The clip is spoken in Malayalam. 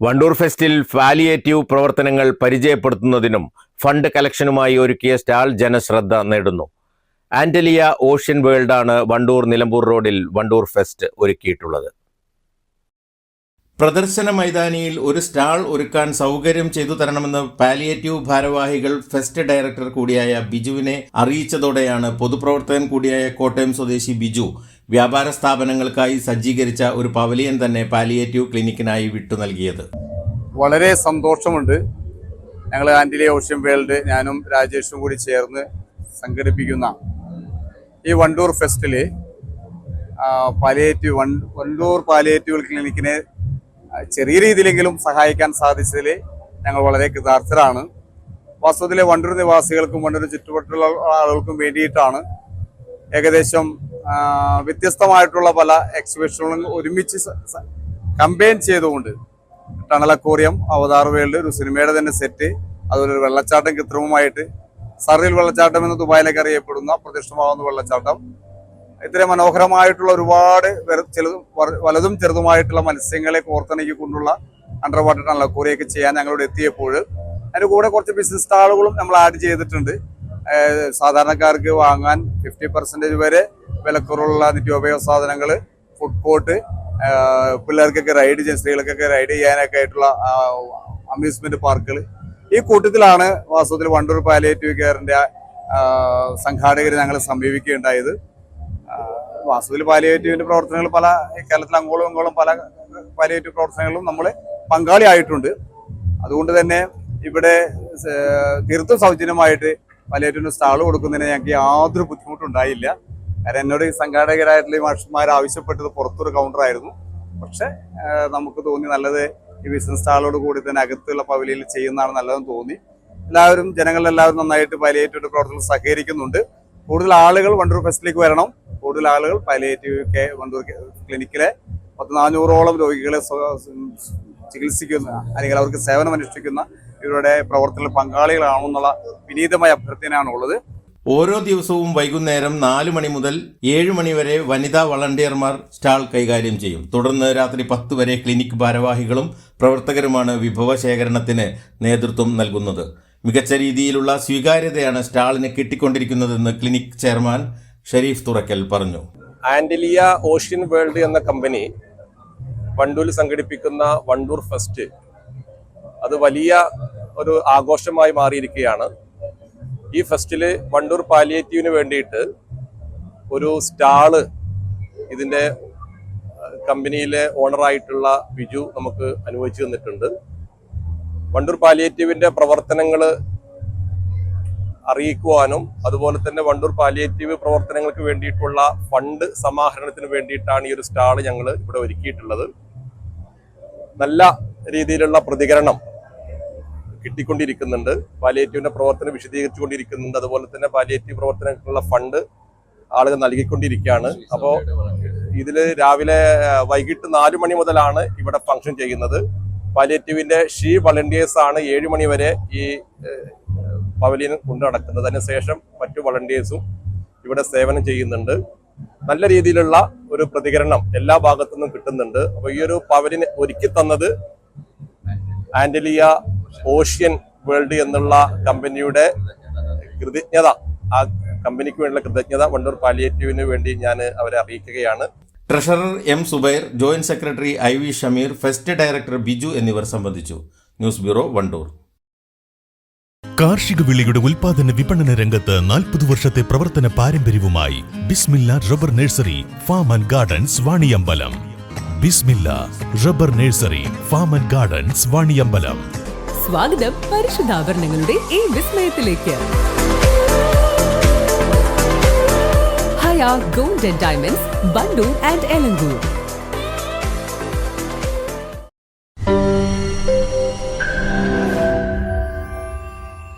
വണ്ടൂർ ഫെസ്റ്റിൽ പാലിയേറ്റീവ് പ്രവർത്തനങ്ങൾ പരിചയപ്പെടുത്തുന്നതിനും ഫണ്ട് കളക്ഷനുമായി ഒരുക്കിയ സ്റ്റാൾ ജനശ്രദ്ധ നേടുന്നു. ആന്റലിയ ഓഷ്യൻ വേൾഡാണ് വണ്ടൂർ നിലമ്പൂർ റോഡിൽ വണ്ടൂർ ഫെസ്റ്റ് ഒരുക്കിയിട്ടുള്ളത്. പ്രദർശന മൈതാനിയിൽ ഒരു സ്റ്റാൾ ഒരുക്കാൻ സൗകര്യം ചെയ്തു തരണമെന്ന് പാലിയേറ്റീവ് ഭാരവാഹികൾ ഫെസ്റ്റ് ഡയറക്ടർ കൂടിയായ ബിജുവിനെ അറിയിച്ചതോടെയാണ് പൊതുപ്രവർത്തകൻ കൂടിയായ കോട്ടയം സ്വദേശി ബിജു വ്യാപാര സ്ഥാപനങ്ങൾക്കായി സജ്ജീകരിച്ച ഒരു പവലിയൻ തന്നെ പാലിയേറ്റീവ് ക്ലിനിക്കിനായി വിട്ടു നൽകിയത്. വളരെ സന്തോഷമുണ്ട്. ഞങ്ങൾ ആന്റലിയ ഓഷ്യൻ വേൾഡ് ഞാനും രാജേഷും കൂടി ചേർന്ന് സംഘടിപ്പിക്കുന്ന ഈ വണ്ടൂർ ഫെസ്റ്റിൽ വണ്ടൂർ പാലിയേറ്റീവ് ക്ലിനിക്കിനെ ചെറിയ രീതിയിലെങ്കിലും സഹായിക്കാൻ സാധിച്ചതിൽ ഞങ്ങൾ വളരെ കൃതാർത്ഥരാണ്. വാസ്തവത്തിലെ വണ്ടൂർ നിവാസികൾക്കും വണ്ടൂർ ചുറ്റുവട്ടുള്ള ആളുകൾക്കും വേണ്ടിയിട്ടാണ് ഏകദേശം വ്യത്യസ്തമായിട്ടുള്ള പല എക്സിബിഷനുകളും ഒരുമിച്ച് കമ്പൈൻ ചെയ്തുകൊണ്ട് ടണൽ അക്വേറിയം, അവതാർ വേൾഡ്, ഒരു സിനിമയുടെ തന്നെ സെറ്റ്, അതുപോലെ ഒരു വെള്ളച്ചാട്ടം കൃത്രിമമായിട്ട് സർറിൽ വെള്ളച്ചാട്ടം എന്ന് ദുബായിലേക്ക് അറിയപ്പെടുന്ന പ്രത്യക്ഷമാകുന്ന വെള്ളച്ചാട്ടം, ഇത്രയും മനോഹരമായിട്ടുള്ള ഒരുപാട് വലുതും ചെറുതുമായിട്ടുള്ള മത്സ്യങ്ങളെ കോർത്തിണക്കിക്കൊണ്ടുള്ള അണ്ടർ വാട്ടർ ടണൽ അക്വേറിയൊക്കെ ചെയ്യാൻ ഞങ്ങളോട് എത്തിയപ്പോൾ അതിൻ്റെ കൂടെ കുറച്ച് ബിസിനസ് സ്റ്റാളുകളും നമ്മൾ ആഡ് ചെയ്തിട്ടുണ്ട്. സാധാരണക്കാർക്ക് വാങ്ങാൻ 50% വരെ വിലക്കുറവുള്ള നിത്യോപയോഗ സാധനങ്ങൾ, ഫുഡ് കോർട്ട്, പിള്ളേർക്കൊക്കെ സ്ത്രീകൾക്കൊക്കെ റൈഡ് ചെയ്യാനൊക്കെ ആയിട്ടുള്ള അമ്യൂസ്മെന്റ് പാർക്കുകൾ. ഈ കൂട്ടത്തിലാണ് വാസ്തവത്തിൽ വണ്ടൂർ പാലിയേറ്റീവ് കെയറിന്റെ സംഘാടകർ ഞങ്ങൾ സമീപിക്കുകയുണ്ടായത്. വാസ്തവത്തിൽ പാലിയേറ്റീവിന്റെ പ്രവർത്തനങ്ങൾ പല കേരളത്തിൽ അങ്ങോളം ഇങ്ങോളം പല പാലിയേറ്റീവ് പ്രവർത്തനങ്ങളിലും നമ്മൾ പങ്കാളിയായിട്ടുണ്ട്. അതുകൊണ്ട് തന്നെ ഇവിടെ തീർത്തും സൗജന്യമായിട്ട് പാലിയേറ്റീവിന് സ്റ്റാൾ കൊടുക്കുന്നതിന് ഞങ്ങൾക്ക് യാതൊരു ബുദ്ധിമുട്ടുണ്ടായില്ല. കാരണം എന്നോട് ഈ സംഘാടകരായിട്ടുള്ള ഈ മാഷന്മാർ ആവശ്യപ്പെട്ടത് പുറത്തൊരു കൗണ്ടറായിരുന്നു. പക്ഷെ നമുക്ക് തോന്നി നല്ലത് ഈ ബിസിനസ് സ്റ്റാളോട് കൂടി തന്നെ അകത്തുള്ള പവലിയിൽ ചെയ്യുന്നതാണ് നല്ലതെന്ന് തോന്നി. ജനങ്ങളെല്ലാവരും നന്നായിട്ട് പാലിയേറ്റീവ് പ്രവർത്തനങ്ങൾ സഹകരിക്കുന്നുണ്ട്. കൂടുതൽ ആളുകൾ വണ്ടൂർ ഫെസ്റ്റിലേക്ക് വരണം. കൂടുതൽ ആളുകൾ പാലിയേറ്റീവ് വണ്ടൂർ ക്ലിനിക്കിലെ 400ഓളം രോഗികളെ ചികിത്സിക്കുന്ന അല്ലെങ്കിൽ അവർക്ക് സേവനം അനുഷ്ഠിക്കുന്ന ഇവരുടെ പ്രവർത്തനത്തിൽ പങ്കാളികളാണെന്നുള്ള വിനീതമായ അഭ്യർത്ഥനയാണുള്ളത്. ഓരോ ദിവസവും വൈകുന്നേരം 4 മണി മുതൽ 7 മണി വരെ വനിതാ വളണ്ടിയർമാർ സ്റ്റാൾ കൈകാര്യം ചെയ്യും. തുടർന്ന് രാത്രി 10 വരെ ക്ലിനിക് ഭാരവാഹികളും പ്രവർത്തകരുമാണ് വിഭവശേഖരണത്തിന് നേതൃത്വം നൽകുന്നത്. മികച്ച രീതിയിലുള്ള സ്വീകാര്യതയാണ് സ്റ്റാളിന് കിട്ടിക്കൊണ്ടിരിക്കുന്നതെന്ന് ക്ലിനിക് ചെയർമാൻ ഷരീഫ് തുറക്കൽ പറഞ്ഞു. ആന്റലിയ ഓഷ്യൻ വേൾഡ് എന്ന കമ്പനി വണ്ടൂരിൽ സംഘടിപ്പിക്കുന്ന വണ്ടൂർ ഫെസ്റ്റ് അത് വലിയ ഒരു ആഘോഷമായി മാറിയിരിക്കുകയാണ്. ഈ ഫെസ്റ്റിൽ വണ്ടൂർ പാലിയേറ്റീവിന് വേണ്ടിയിട്ട് ഒരു സ്റ്റാള് ഇതിൻ്റെ കമ്പനിയിലെ ഓണറായിട്ടുള്ള ബിജു നമുക്ക് അനുവദിച്ചു തന്നിട്ടുണ്ട്. വണ്ടൂർ പാലിയേറ്റീവിൻ്റെ പ്രവർത്തനങ്ങൾ അറിയിക്കുവാനും അതുപോലെ തന്നെ വണ്ടൂർ പാലിയേറ്റീവ് പ്രവർത്തനങ്ങൾക്ക് വേണ്ടിയിട്ടുള്ള ഫണ്ട് സമാഹരണത്തിന് വേണ്ടിയിട്ടാണ് ഈ ഒരു സ്റ്റാള് ഞങ്ങൾ ഇവിടെ ഒരുക്കിയിട്ടുള്ളത്. നല്ല രീതിയിലുള്ള പ്രതികരണം കിട്ടിക്കൊണ്ടിരിക്കുന്നുണ്ട്. പാലിയേറ്റീവിന്റെ പ്രവർത്തനം വിശദീകരിച്ചുകൊണ്ടിരിക്കുന്നുണ്ട്. അതുപോലെ തന്നെ പാലിയേറ്റീവ് പ്രവർത്തനങ്ങൾക്കുള്ള ഫണ്ട് ആളുകൾ നൽകിക്കൊണ്ടിരിക്കുകയാണ്. അപ്പോൾ ഇതിൽ വൈകിട്ട് 4 മണി മുതലാണ് ഇവിടെ ഫംഗ്ഷൻ ചെയ്യുന്നത്. പാലിയേറ്റീവിന്റെ വളണ്ടിയേഴ്സ് ആണ് 7 മണി വരെ ഈ പവലിയൻ കൊണ്ടു നടക്കുന്നത്. അതിനുശേഷം മറ്റു വളണ്ടിയേഴ്സും ഇവിടെ സേവനം ചെയ്യുന്നുണ്ട്. നല്ല രീതിയിലുള്ള ഒരു പ്രതികരണം എല്ലാ ഭാഗത്തു നിന്നും കിട്ടുന്നുണ്ട്. അപ്പോൾ ഈ ഒരു പവലിയൻ ഒരുക്കി തന്നത് ആന്റലിയ ഓഷ്യൻ വേൾഡ് എന്നുള്ള കമ്പനിയുടെ കൃതജ്ഞത, ആ കമ്പനിക്ക് വേണ്ടിയുള്ള കൃതജ്ഞത വണ്ടൂർ പാലിയേറ്റീവിന് വേണ്ടി ഞാൻ അവരെ അറിയിക്കുകയാണ്. Treasurer M Zubair, joint secretary IV Shameer, fest director Biju എന്നിവർ സംബന്ധിച്ചു. News bureau, Vandoor. കാർഷിക വിളയുടെ ഉൽപാദന വിപണന രംഗത്ത് 40 വർഷത്തെ പ്രവർത്തന പാരമ്പര്യവുമായി Bismilla rubber nursery, farm and gardens, Vaniyambalam. Bismilla rubber nursery, farm and gardens, Vaniyambalam. സ്വാഗതം പരിശുദ്ധാഭരണങ്ങളുടെ ഈ വിസ്മയത്തിലേക്ക്. Haya gold and diamonds, Vandoor and Elankur.